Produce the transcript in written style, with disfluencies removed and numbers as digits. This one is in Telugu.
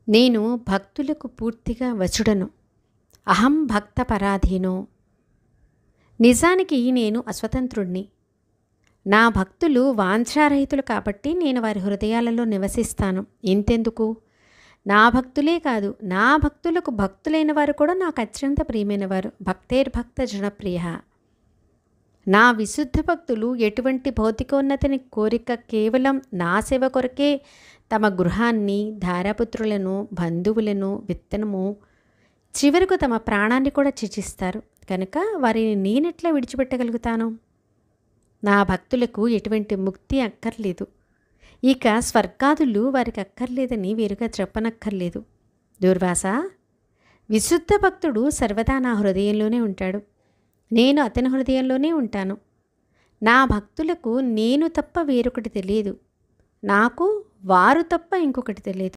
నేను భక్తులకు పూర్తిగా వశుడను. అహం భక్త పరాధీనో. నిజానికి నేను అస్వతంత్రుణ్ణి. నా భక్తులు వాంఛారహితులు కాబట్టి నేను వారి హృదయాలలో నివసిస్తాను. ఇంతెందుకు, నా భక్తులే కాదు, నా భక్తులకు భక్తులైన వారు కూడా నాకు అత్యంత ప్రియమైనవారు. భక్తేర్భక్త జనప్రియ. నా విశుద్ధ భక్తులు ఎటువంటి భౌతికోన్నతిని కోరిక కేవలం నా సేవ కొరకే తమ గృహాన్ని, ధారాపుత్రులను, బంధువులను, విత్తనము, చివరకు తమ ప్రాణాన్ని కూడా త్యజిస్తారు. కనుక వారిని నేనెట్లా విడిచిపెట్టగలుగుతాను? నా భక్తులకు ఎటువంటి ముక్తి అక్కర్లేదు. ఇక స్వర్గాదులు వారికి అక్కర్లేదని వేరుగా చెప్పనక్కర్లేదు. దూర్వాస, విశుద్ధ భక్తుడు సర్వదా నా హృదయంలోనే ఉంటాడు. నేను అతని హృదయంలోనే ఉంటాను. నా భక్తులకు నేను తప్ప వేరొకటి తెలియదు. నాకు వారు తప్ప ఇంకొకటి తెలియదు.